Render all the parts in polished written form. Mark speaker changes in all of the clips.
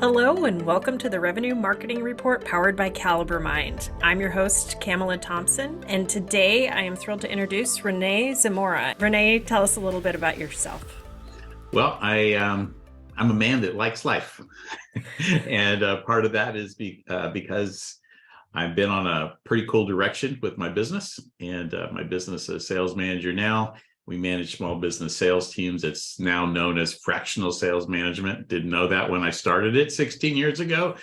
Speaker 1: Hello and welcome to the Revenue Marketing Report powered by Caliber Mind. I'm your host, Camela Thompson, and today I am thrilled to introduce Rene Zamora. Rene, tell us a little bit about yourself.
Speaker 2: Well, I'm a man that likes life, and part of that is because I've been on a pretty cool direction with my business, and my business as sales manager now. We manage small business sales teams. It's now known as Fractional Sales Management. Didn't know that when I started it 16 years ago.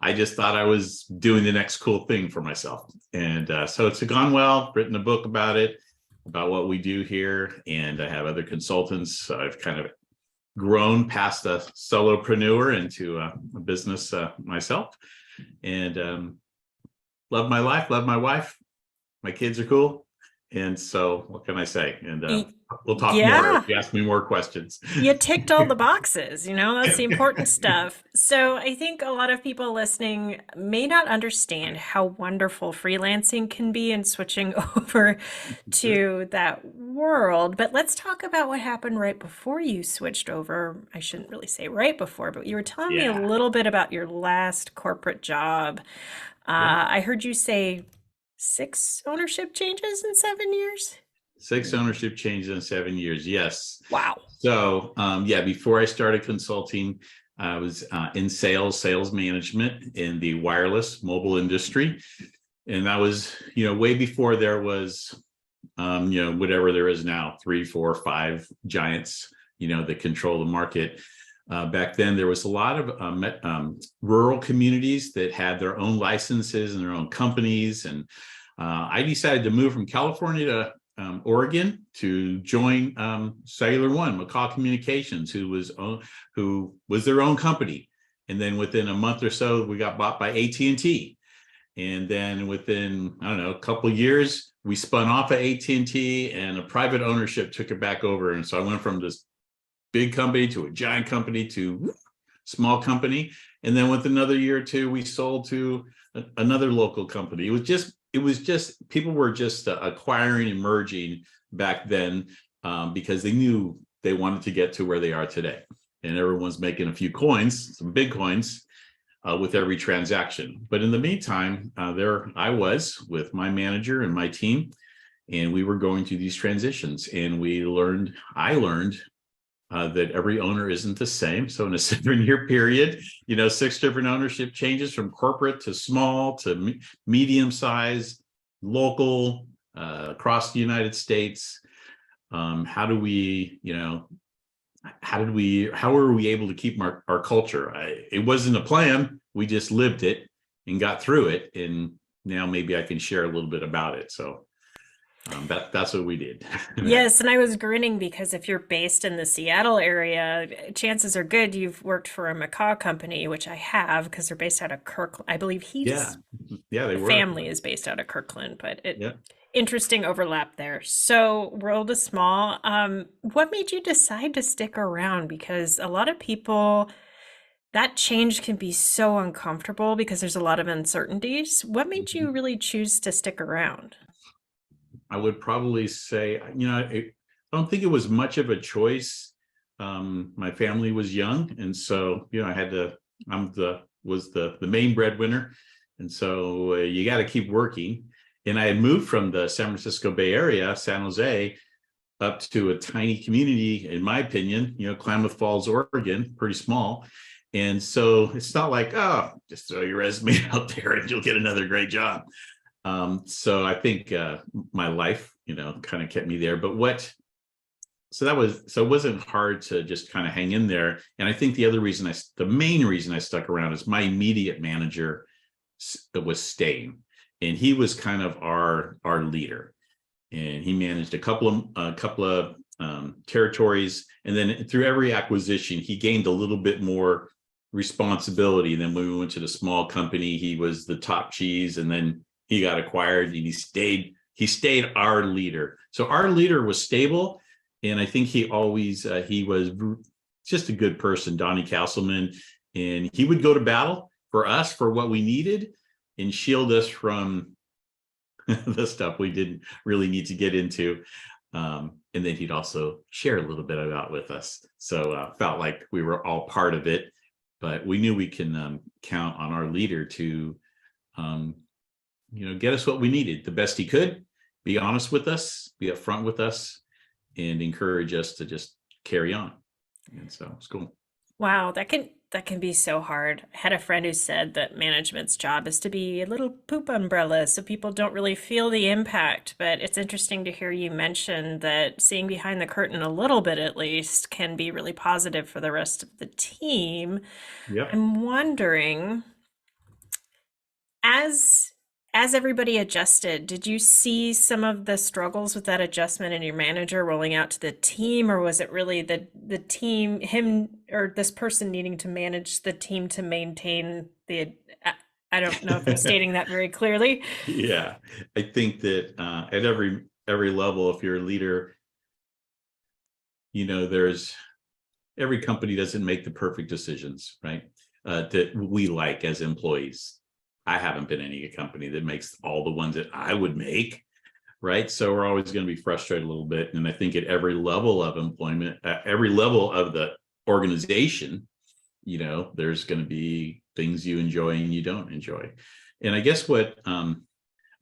Speaker 2: I just thought I was doing the next cool thing for myself. And so it's gone well, written a book about it, about what we do here. And I have other consultants. So I've kind of grown past a solopreneur into a business myself. And love my life, love my wife. My kids are cool. And so what can I say? And we'll talk more if you ask me more questions.
Speaker 1: You ticked all the boxes, that's the important stuff. So I think a lot of people listening may not understand how wonderful freelancing can be and switching over to that world. But let's talk about what happened right before you switched over. I shouldn't really say right before, but you were telling me a little bit about your last corporate job. I heard you say 6 ownership changes in 7 years?
Speaker 2: 6 ownership changes in 7 years, yes.
Speaker 1: Wow.
Speaker 2: So, before I started consulting, I was in sales management in the wireless mobile industry. And that was, way before there was, whatever there is now, 3, 4, 5 giants, that control the market. Back then, there was a lot of rural communities that had their own licenses and their own companies. And I decided to move from California to Oregon to join Cellular One, McCaw Communications, who was their own company. And then within a month or so, we got bought by AT&T. And then within, a couple of years, we spun off of AT&T and a private ownership took it back over. And so I went from this big company to a giant company to small company. And then with another year or two, we sold to another local company. It was just people were just acquiring and merging back then because they knew they wanted to get to where they are today. And everyone's making a few coins, some big coins with every transaction. But in the meantime, there I was with my manager and my team, and we were going through these transitions. And I learned that every owner isn't the same. So in a 7-year period, 6 different ownership changes from corporate to small to medium size, local, across the United States. How are we able to keep our culture? It wasn't a plan. We just lived it and got through it. And now maybe I can share a little bit about it. So that's what we did.
Speaker 1: Yes, and I was grinning because if you're based in the Seattle area, chances are good you've worked for a McCaw company, which I have because they're based out of Kirkland. I believe family is based out of Kirkland, but interesting overlap there. So world is small. What made you decide to stick around? Because a lot of people, that change can be so uncomfortable because there's a lot of uncertainties. What made you really choose to stick around?
Speaker 2: I would probably say, I don't think it was much of a choice. My family was young, and so was the main breadwinner, and so you got to keep working. And I had moved from the San Francisco Bay Area, San Jose, up to a tiny community, in my opinion, Klamath Falls, Oregon, pretty small. And so it's not like, just throw your resume out there and you'll get another great job. So I think my life, kind of kept me there. But it wasn't hard to just kind of hang in there. And I think the main reason I stuck around is my immediate manager was staying, and he was kind of our leader, and he managed a couple of territories. And then through every acquisition, he gained a little bit more responsibility. And then when we went to the small company, he was the top cheese, and then he got acquired and he stayed our leader. So our leader was stable. And I think he was just a good person, Donnie Castleman. And he would go to battle for us for what we needed and shield us from the stuff we didn't really need to get into. And then he'd also share a little bit about with us. So felt like we were all part of it. but we knew we can count on our leader to, get us what we needed the best he could, be honest with us, be upfront with us, and encourage us to just carry on. And so it's cool.
Speaker 1: Wow, that can be so hard. I had a friend who said that management's job is to be a little poop umbrella so people don't really feel the impact. But it's interesting to hear you mention that seeing behind the curtain a little bit at least can be really positive for the rest of the team.
Speaker 2: Yep.
Speaker 1: I'm wondering, as as everybody adjusted, did you see some of the struggles with that adjustment in your manager rolling out to the team, or was it really the team, him or this person needing to manage the team to maintain the I don't know if I'm stating that very clearly.
Speaker 2: Yeah, I think that at every level, if you're a leader, there's every company doesn't make the perfect decisions, right? That we like as employees. I haven't been any company that makes all the ones that I would make, right? So we're always going to be frustrated a little bit. And I think at every level of employment, every level of the organization, there's going to be things you enjoy and you don't enjoy. And I guess what I'm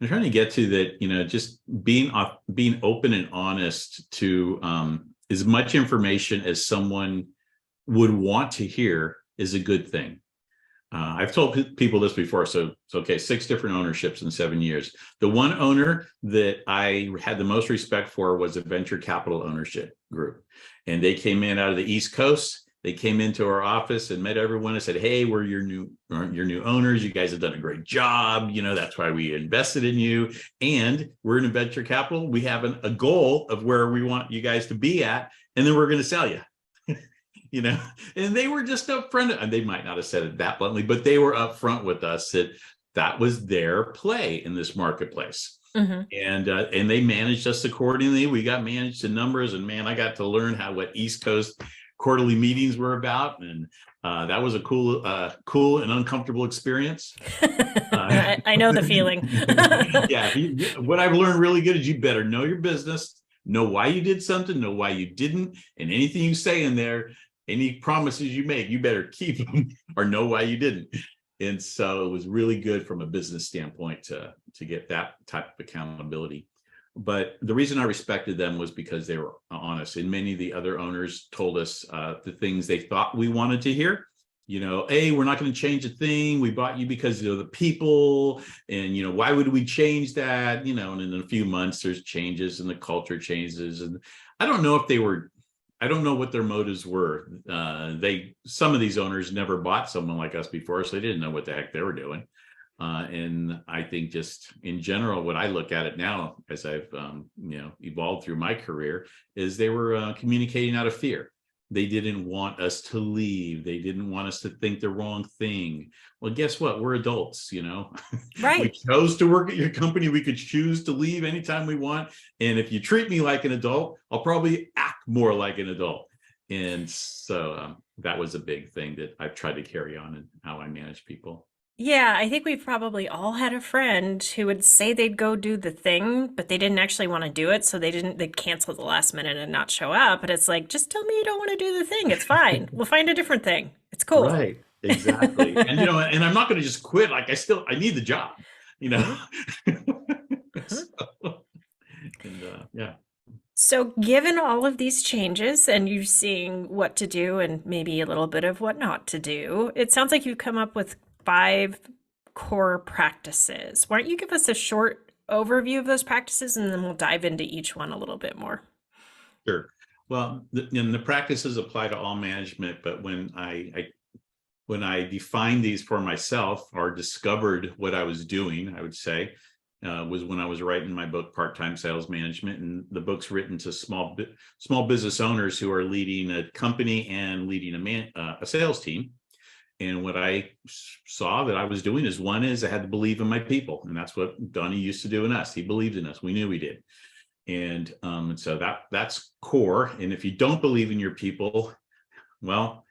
Speaker 2: trying to get to that, just being open and honest to as much information as someone would want to hear is a good thing. I've told people this before, so it's okay. 6 different ownerships in 7 years. The one owner that I had the most respect for was a venture capital ownership group, and they came in out of the East Coast. They came into our office and met everyone and said, "Hey, we're your new owners. You guys have done a great job. That's why we invested in you. And we're in venture capital. We have a goal of where we want you guys to be at, and then we're going to sell you." And they were just upfront, and they might not have said it that bluntly, but they were upfront with us that was their play in this marketplace.
Speaker 1: Mm-hmm.
Speaker 2: And they managed us accordingly. We got managed to numbers, and man, I got to learn what East Coast quarterly meetings were about, and that was a cool and uncomfortable experience.
Speaker 1: I know the feeling.
Speaker 2: Yeah, what I've learned really good is you better know your business, know why you did something, know why you didn't, and anything you say in there, any promises you make, you better keep them or know why you didn't. And so it was really good from a business standpoint to get that type of accountability. But the reason I respected them was because they were honest. And many of the other owners told us the things they thought we wanted to hear. Hey, we're not going to change a thing. We bought you because of the people. And, why would we change that? And in a few months, there's changes and the culture changes. And I don't know what their motives were. Some of these owners never bought someone like us before, so they didn't know what the heck they were doing. And I think just in general, what I look at it now as I've evolved through my career is they were communicating out of fear. They didn't want us to leave. They didn't want us to think the wrong thing. Well, guess what? We're adults,
Speaker 1: Right.
Speaker 2: We chose to work at your company. We could choose to leave anytime we want. And if you treat me like an adult, I'll probably act more like an adult. And so that was a big thing that I've tried to carry on in how I manage people.
Speaker 1: Yeah, I think we've probably all had a friend who would say they'd go do the thing, but they didn't actually want to do it, so they'd cancel at the last minute and not show up. And it's like, just tell me you don't want to do the thing. It's fine. We'll find a different thing. It's cool.
Speaker 2: Right. Exactly. And and I'm not going to just quit. Like I need the job,
Speaker 1: Mhm.
Speaker 2: So, yeah.
Speaker 1: So, given all of these changes and you seeing what to do and maybe a little bit of what not to do, it sounds like you've come up with 5 core practices. Why don't you give us a short overview of those practices and then we'll dive into each one a little bit more.
Speaker 2: Sure. Well, the practices apply to all management, but when I defined these for myself or discovered what I was doing, I would say, was when I was writing my book, Part-Time Sales Management, and the book's written to small business owners who are leading a company and leading a sales team. And what I saw that I was doing is I had to believe in my people, and that's what Donnie used to do in us. He believed in us. We knew he did, and so that's core. And if you don't believe in your people, well,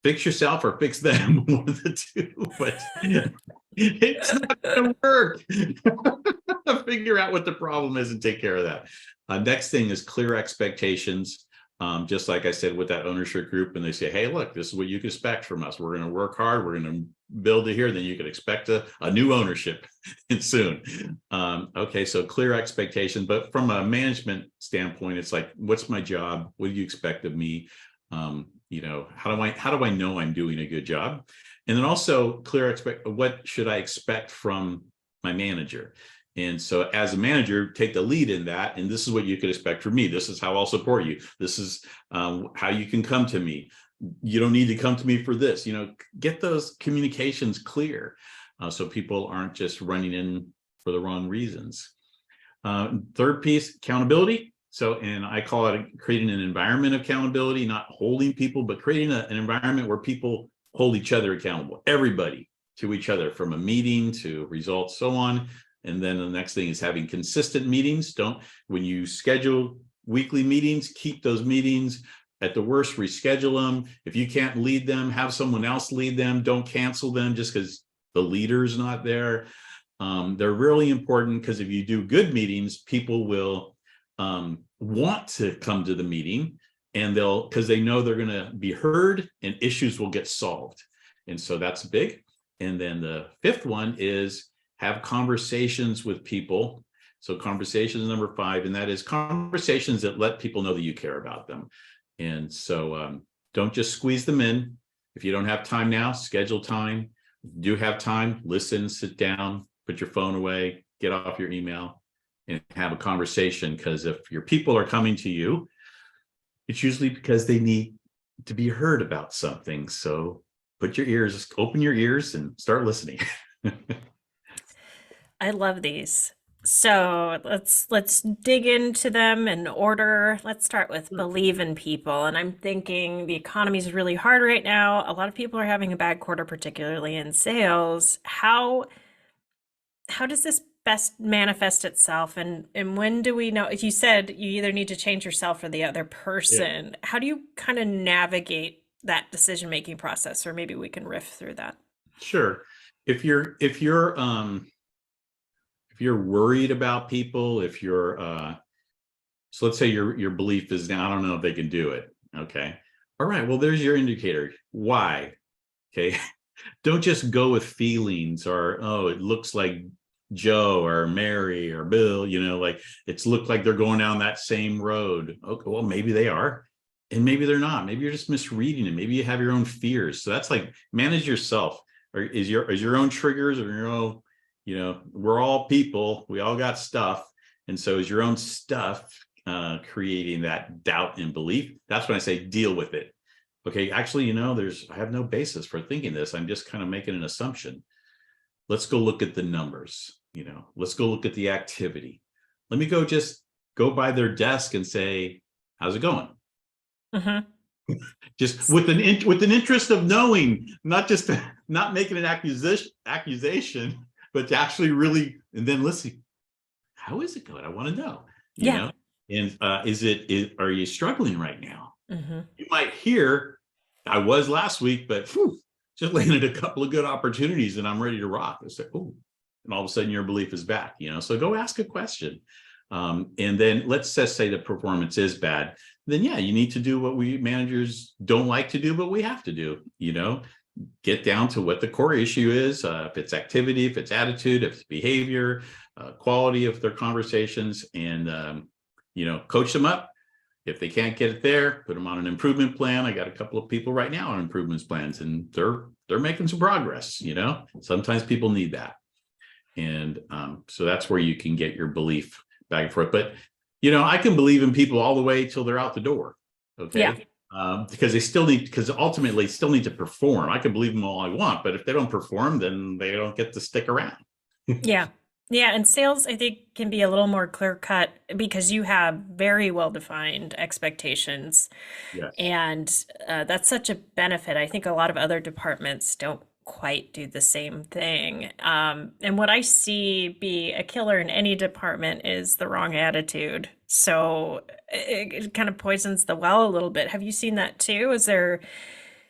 Speaker 2: fix yourself or fix them, one of the two. But it's not going to work. Figure out what the problem is and take care of that. Next thing is clear expectations. Just like I said with that ownership group, and they say, hey, look, this is what you can expect from us. We're going to work hard. We're going to build it here. Then you can expect a new ownership soon. Okay, so clear expectation. But from a management standpoint, it's like, what's my job? What do you expect of me? How do I know I'm doing a good job? And then also clear what should I expect from my manager? And so as a manager, take the lead in that. And this is what you could expect from me. This is how I'll support you. This is how you can come to me. You don't need to come to me for this. Get those communications clear so people aren't just running in for the wrong reasons. Third piece, accountability. And I call it creating an environment of accountability, not holding people, but creating an environment where people hold each other accountable, everybody to each other, from a meeting to results, so on. And then the next thing is having consistent meetings. When you schedule weekly meetings, keep those meetings. At the worst, reschedule them. If you can't lead them, have someone else lead them. Don't cancel them just because the leader's not there. They're really important, because if you do good meetings, people will want to come to the meeting, and because they know they're going to be heard and issues will get solved. And so that's big. And then the fifth one is have conversations with people. So conversation is number 5, and that is conversations that let people know that you care about them. And so don't just squeeze them in. If you don't have time now, schedule time. If you do have time, listen, sit down, put your phone away, get off your email, and have a conversation. Because if your people are coming to you, it's usually because they need to be heard about something. So open your ears and start listening.
Speaker 1: I love these. So let's dig into them in order. Let's start with believe in people. And I'm thinking the economy is really hard right now. A lot of people are having a bad quarter, particularly in sales. How does this best manifest itself? And when do we know? You said you either need to change yourself or the other person. Yeah. How do you kind of navigate that decision-making process? Or maybe we can riff through that.
Speaker 2: Sure. If you're worried about people, so let's say your belief is, now I don't know if they can do it. Okay. All right. Well, there's your indicator. Why? Okay. Don't just go with feelings or, oh, it looks like Joe or Mary or Bill, it's looked like they're going down that same road. Okay. Well, maybe they are, and maybe they're not. Maybe you're just misreading it. Maybe you have your own fears. So that's like, manage yourself. Or is your own triggers, or your own, we're all people, we all got stuff. And so is your own stuff creating that doubt and belief? That's when I say deal with it. Okay, actually, I have no basis for thinking this. I'm just kind of making an assumption. Let's go look at the numbers. Let's go look at the activity. Let me just go by their desk and say, how's it going? Mm-hmm. Just with an interest of knowing, not making an accusation, but to actually really, and then listen, how is it going? I want to know, you know, and are you struggling right now? Mm-hmm. You might hear, I was last week, but just landed a couple of good opportunities and I'm ready to rock. I said, oh, and all of a sudden your belief is back, so go ask a question. And then let's just say the performance is bad. Then you need to do what we managers don't like to do, but we have to do, get down to what the core issue is. If it's activity, if it's attitude, if it's behavior, quality of their conversations, and, coach them up. If they can't get it there, put them on an improvement plan. I got a couple of people right now on improvements plans, and they're making some progress. Sometimes people need that. And so that's where you can get your belief back and forth. But, I can believe in people all the way till they're out the door. Okay. Yeah. Because ultimately still need to perform. I can believe them all I want, but if they don't perform, then they don't get to stick around.
Speaker 1: Yeah. Yeah. And sales, I think, can be a little more clear cut because you have very well-defined expectations.
Speaker 2: Yes.
Speaker 1: And that's such a benefit. I think a lot of other departments don't quite do the same thing. And what I see be a killer in any department is the wrong attitude. So it kind of poisons the well a little bit. Have you seen that too?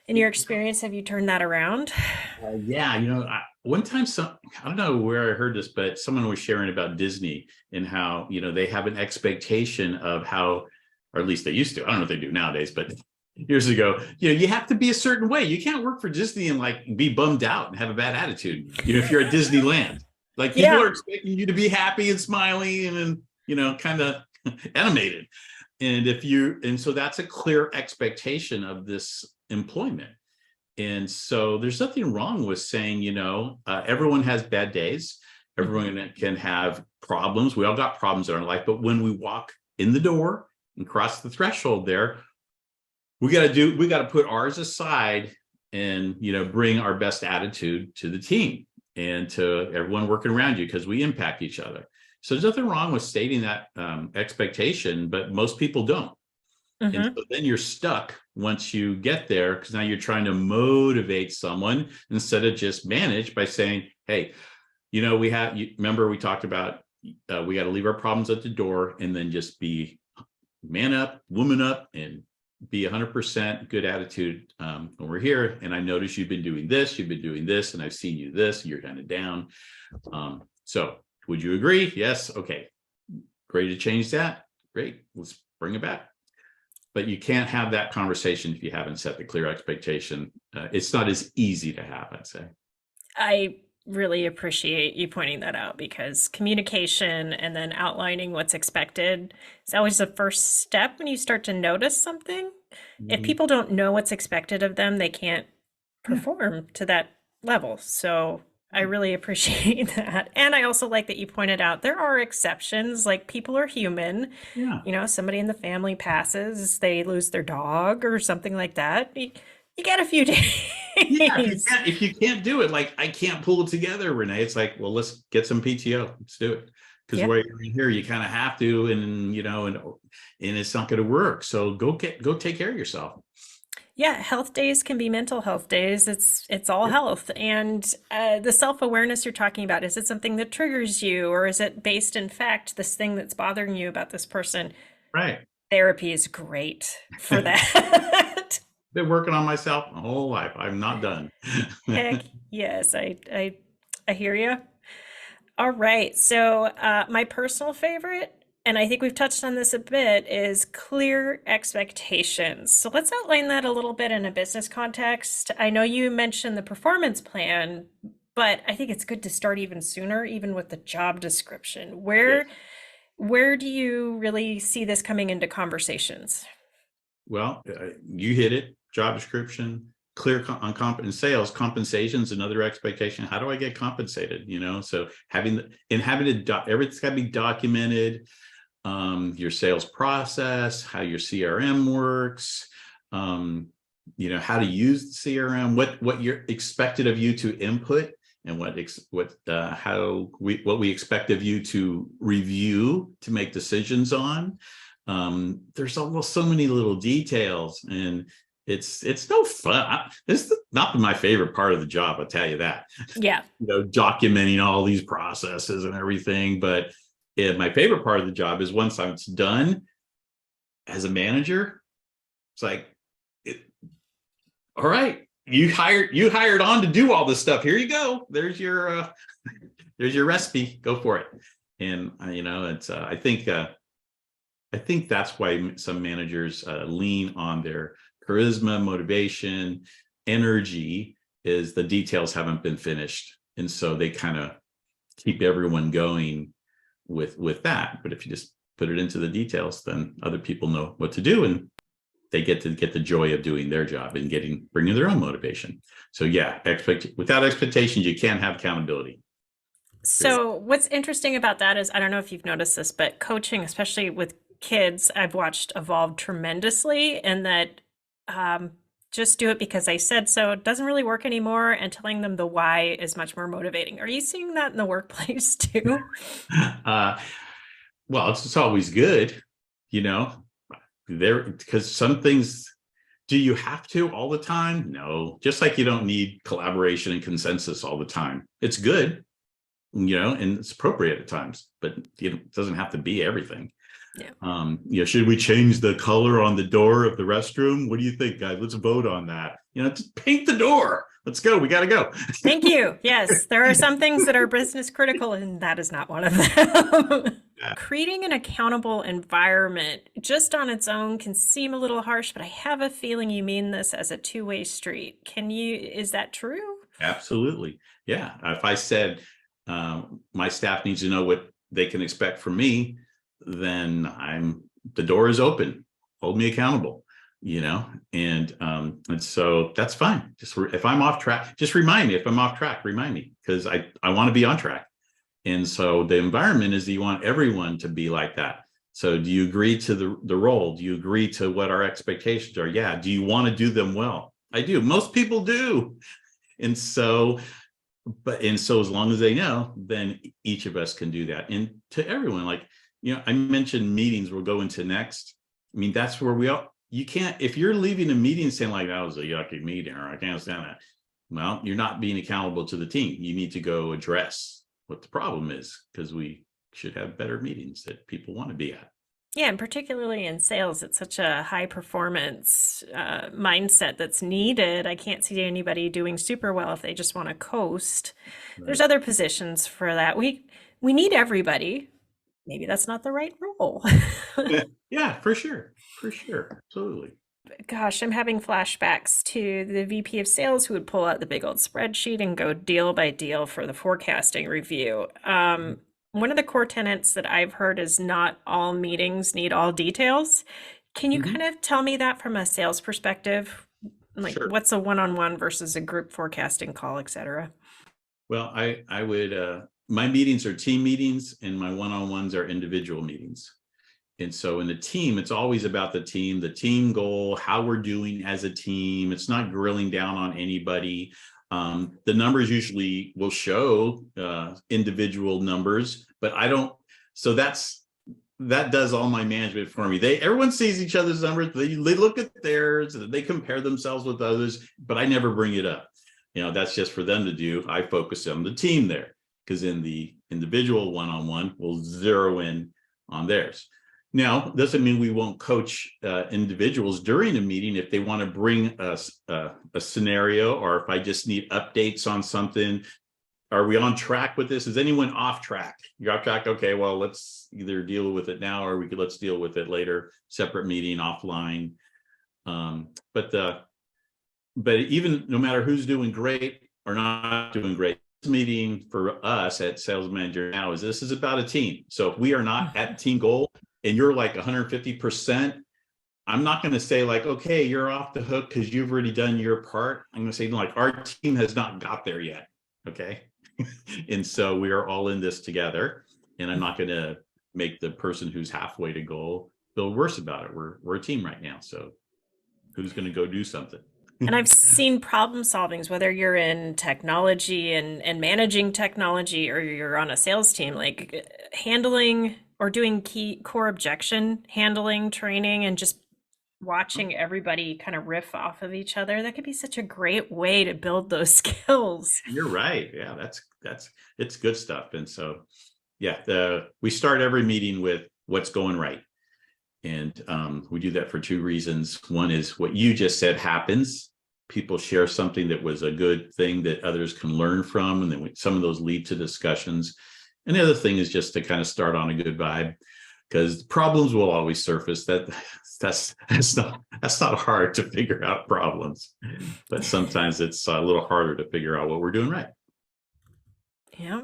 Speaker 1: In your experience, have you turned that around?
Speaker 2: One time, I don't know where I heard this, but someone was sharing about Disney and how, they have an expectation of how or at least they used to. I don't know what they do nowadays, but years ago, you have to be a certain way. You can't work for Disney and like be bummed out and have a bad attitude. If you're at Disneyland, like people are expecting you to be happy and smiling and kind of animated. And so that's a clear expectation of this employment. And so there's nothing wrong with saying, everyone has bad days. Everyone can have problems. We all got problems in our life. But when we walk in the door and cross the threshold there, we got to put ours aside and, bring our best attitude to the team and to everyone working around you, because we impact each other. So there's nothing wrong with stating that expectation, but most people don't. And so then you're stuck once you get there, because now you're trying to motivate someone instead of just manage by saying, hey, remember we talked about we got to leave our problems at the door and then just be man up, woman up, and be 100% good attitude when we're here. And I noticed you've been doing this, and I've seen you this, you're kind of down. So would you agree? Yes. Okay. Great to change that. Great. Let's bring it back. But you can't have that conversation if you haven't set the clear expectation. It's not as easy to have, I'd say.
Speaker 1: I really appreciate you pointing that out, because communication and then outlining what's expected is always the first step when you start to notice something. If people don't know what's expected of them, they can't perform to that level. So I really appreciate that. And I also like that you pointed out there are exceptions, like people are human.
Speaker 2: Yeah.
Speaker 1: Somebody in the family passes, they lose their dog or something like that. You get a few days.
Speaker 2: Yeah, if you can't do it, like I can't pull it together, Renee. It's like, well, let's get some PTO. Let's do it. Because while you're in here, you kind of have to, and it's not going to work. So go take care of yourself.
Speaker 1: Yeah, health days can be mental health days. It's all health. And the self-awareness you're talking about, is it something that triggers you, or is it based in fact, this thing that's bothering you about this person?
Speaker 2: Right.
Speaker 1: Therapy is great for that.
Speaker 2: Been working on myself my whole life. I'm not done.
Speaker 1: Heck yes, I hear you. All right, so my personal favorite, and I think we've touched on this a bit, is clear expectations. So let's outline that a little bit in a business context. I know you mentioned the performance plan, but I think it's good to start even sooner, even with the job description. Where do you really see this coming into conversations?
Speaker 2: Well, you hit it. Job description, clear on in sales, compensation is another expectation. How do I get compensated? So everything's got to be documented. Your sales process, how your CRM works, how to use the CRM, what you're expected of you to input, and what we expect of you to review to make decisions on. There's almost so many little details, and it's no fun. It's not my favorite part of the job, I'll tell you that.
Speaker 1: Yeah.
Speaker 2: Documenting all these processes and everything, but my favorite part of the job is once it's done as a manager, it's like, all right, you hired on to do all this stuff. Here you go. There's your recipe. Go for it. And it's I think that's why some managers lean on their charisma, motivation, energy, is the details haven't been finished. And so they kind of keep everyone going with that. But if you just put it into the details, then other people know what to do, and they get the joy of doing their job and bringing their own motivation. So yeah, without expectations, you can't have accountability.
Speaker 1: So what's interesting about that is, I don't know if you've noticed this, but coaching, especially with kids, I've watched evolve tremendously, and that just do it because I said so, it doesn't really work anymore, and telling them the why is much more motivating. Are you seeing that in the workplace too?
Speaker 2: Well, it's always good, because some things, do you have to all the time? No, just like you don't need collaboration and consensus all the time. It's good, and it's appropriate at times, but it doesn't have to be everything. Yeah. Should we change the color on the door of the restroom? What do you think, guys? Let's vote on that. Just paint the door. let's go. We got to go.
Speaker 1: Thank you. Yes, there are some things that are business critical, and that is not one of them.
Speaker 2: Yeah.
Speaker 1: Creating an accountable environment just on its own can seem a little harsh, but I have a feeling you mean this as a two-way street. Is that true?
Speaker 2: Absolutely. Yeah. If I said my staff needs to know what they can expect from me, then the door is open. Hold me accountable, and so that's fine. Just if I'm off track, just remind me. If I'm off track, remind me, because I want to be on track. And so the environment is that you want everyone to be like that. So do you agree to the role? Do you agree to what our expectations are? Yeah. Do you want to do them well? I do. Most people do. And so as long as they know, then each of us can do that. And to everyone, like, I mentioned meetings we'll go into next. I mean, that's where you can't, if you're leaving a meeting saying like, that was a yucky meeting, or I can't stand that. Well, you're not being accountable to the team. You need to go address what the problem is, because we should have better meetings that people want to be at.
Speaker 1: Yeah, and particularly in sales, it's such a high performance mindset that's needed. I can't see anybody doing super well if they just want to coast. Right. There's other positions for that. We need everybody. Maybe that's not the right role.
Speaker 2: Yeah, for sure. For sure. Absolutely.
Speaker 1: Gosh, I'm having flashbacks to the VP of sales who would pull out the big old spreadsheet and go deal by deal for the forecasting review. One of the core tenets that I've heard is not all meetings need all details. Can you kind of tell me that from a sales perspective? Like, sure. What's a one-on-one versus a group forecasting call, et cetera?
Speaker 2: Well, I would, my meetings are team meetings and my one-on-ones are individual meetings. And so in the team, it's always about the team goal, how we're doing as a team. It's not grilling down on anybody. The numbers usually will show individual numbers, but I don't. So that does all my management for me. Everyone sees each other's numbers. They look at theirs. They compare themselves with others, but I never bring it up. That's just for them to do. I focus on the team there, because in the individual one-on-one, we'll zero in on theirs. Now, doesn't mean we won't coach individuals during a meeting if they want to bring us a scenario, or if I just need updates on something. Are we on track with this? Is anyone off track? You're off track? Okay, well, let's either deal with it now, or let's deal with it later, separate meeting, offline. But even no matter who's doing great or not doing great, this meeting for us at Sales Manager now this is about a team. So if we are not at team goal, and you're like 150%, I'm not going to say like, okay, you're off the hook because you've already done your part. I'm going to say like, our team has not got there yet. Okay. And so we are all in this together, and I'm not going to make the person who's halfway to goal feel worse about it. We're a team right now. So who's going to go do something?
Speaker 1: And I've seen problem solvings, whether you're in technology and managing technology, or you're on a sales team, like handling or doing core objection handling training, and just watching everybody kind of riff off of each other. That could be such a great way to build those skills.
Speaker 2: You're right. Yeah, it's good stuff. And so, yeah, we start every meeting with what's going right. And we do that for two reasons. One is what you just said happens. People share something that was a good thing that others can learn from, and then some of those lead to discussions. And the other thing is just to kind of start on a good vibe, because problems will always surface. That's not hard to figure out problems, but sometimes it's a little harder to figure out what we're doing right.
Speaker 1: Yeah.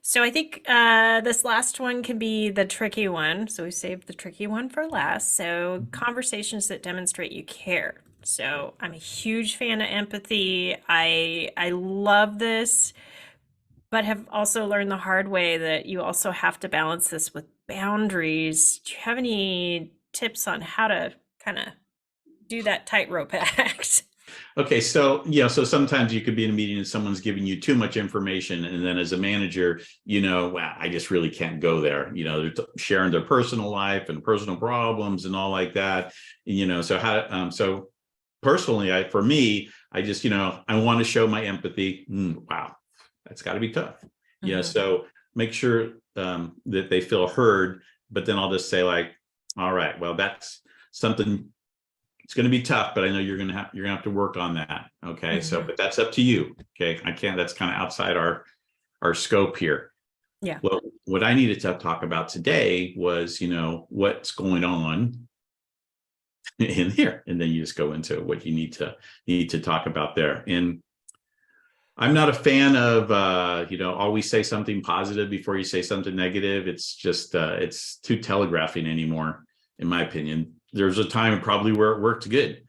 Speaker 1: So I think this last one can be the tricky one. So we saved the tricky one for last. So conversations that demonstrate you care. So I'm a huge fan of empathy. I love this, but have also learned the hard way that you also have to balance this with boundaries. Do you have any tips on how to kind of do that tightrope act?
Speaker 2: Okay, so sometimes you could be in a meeting and someone's giving you too much information, and then as a manager, wow, I just really can't go there. They're sharing their personal life and personal problems and all like that. So personally, for me, I just I want to show my empathy. Wow, that's got to be tough. So make sure that they feel heard, but then I'll just say like, all right, well, that's something It's going to be tough, but I know you're going to have to work on that. Okay. So, but that's up to you. Okay. I can't, that's kind of outside our scope here.
Speaker 1: Yeah.
Speaker 2: Well, what I needed to talk about today was, what's going on in here. And then you just go into what you need to talk about there. And I'm not a fan of, always say something positive before you say something negative. It's just, it's too telegraphing anymore, in my opinion. There's a time probably where it worked good,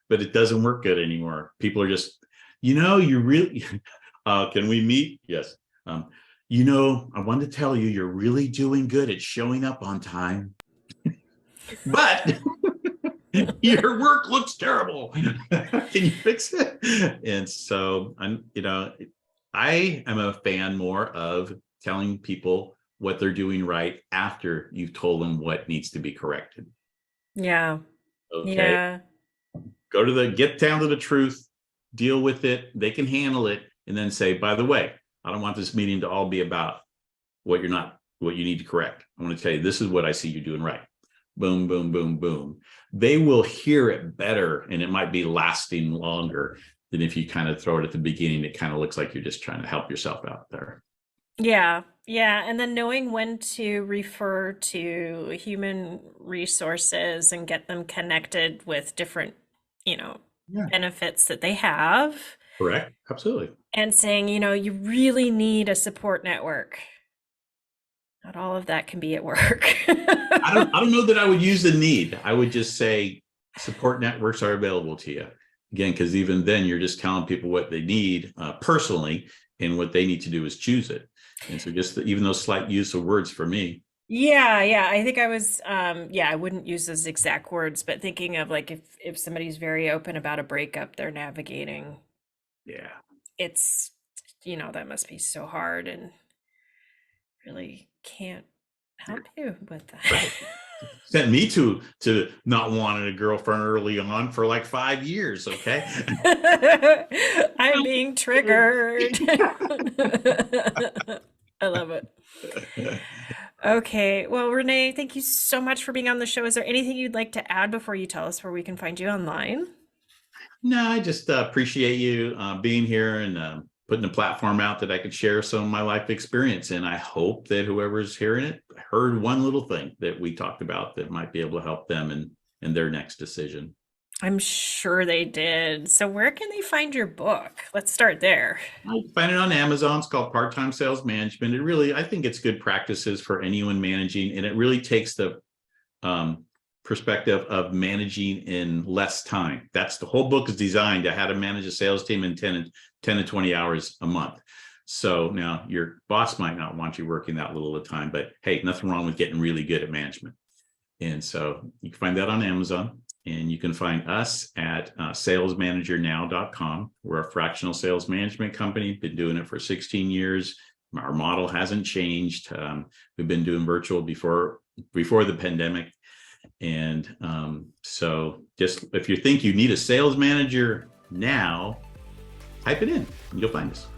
Speaker 2: but it doesn't work good anymore. People are just, you really, can we meet? Yes. I wanted to tell you, you're really doing good at showing up on time, but your work looks terrible. Can you fix it? And so I am a fan more of telling people what they're doing right after you've told them what needs to be corrected.
Speaker 1: Yeah.
Speaker 2: Okay.
Speaker 1: Yeah.
Speaker 2: Get down to the truth, deal with it. They can handle it. And then say, by the way, I don't want this meeting to all be about what you need to correct. I want to tell you, this is what I see you doing right. Boom, boom, boom, boom. They will hear it better, and it might be lasting longer than if you kind of throw it at the beginning. It kind of looks like you're just trying to help yourself out there.
Speaker 1: Yeah. Yeah. And then knowing when to refer to human resources and get them connected with different, benefits that they have.
Speaker 2: Correct. Absolutely.
Speaker 1: And saying, you really need a support network. Not all of that can be at work.
Speaker 2: I don't know that I would use the need. I would just say support networks are available to you. Again, because even then you're just telling people what they need personally, and what they need to do is choose it. And so just even those slight use of words for me.
Speaker 1: Yeah. I think I was, I wouldn't use those exact words, but thinking of like if somebody's very open about a breakup they're navigating.
Speaker 2: Yeah.
Speaker 1: It's, that must be so hard and really can't help you with that.
Speaker 2: Right. Sent me to not wanting a girlfriend early on for like 5 years. Okay.
Speaker 1: I'm being triggered. I love it. Okay. Well, Rene, thank you so much for being on the show. Is there anything you'd like to add before you tell us where we can find you online?
Speaker 2: No, I just appreciate you being here and putting a platform out that I could share some of my life experience. And I hope that whoever's hearing it heard one little thing that we talked about that might be able to help them in their next decision.
Speaker 1: I'm sure they did. So where can they find your book? Let's start there.
Speaker 2: I find it on Amazon. It's called Part-Time Sales Management. I think it's good practices for anyone managing, and it really takes the perspective of managing in less time. That's the whole book is designed to how to manage a sales team in 10 to 20 hours a month. So now your boss might not want you working that little at a time, but hey, nothing wrong with getting really good at management. And so you can find that on Amazon, and you can find us at salesmanagernow.com. We're a fractional sales management company, been doing it for 16 years. Our model hasn't changed. We've been doing virtual before the pandemic. And so just if you think you need a sales manager now, type it in and you'll find us.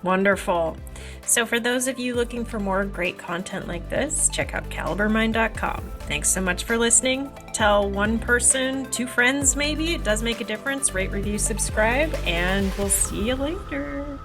Speaker 1: Wonderful. So for those of you looking for more great content like this, check out calibermind.com. Thanks so much for listening. Tell one person, 2 friends maybe. It does make a difference. Rate, review, subscribe, and we'll see you later.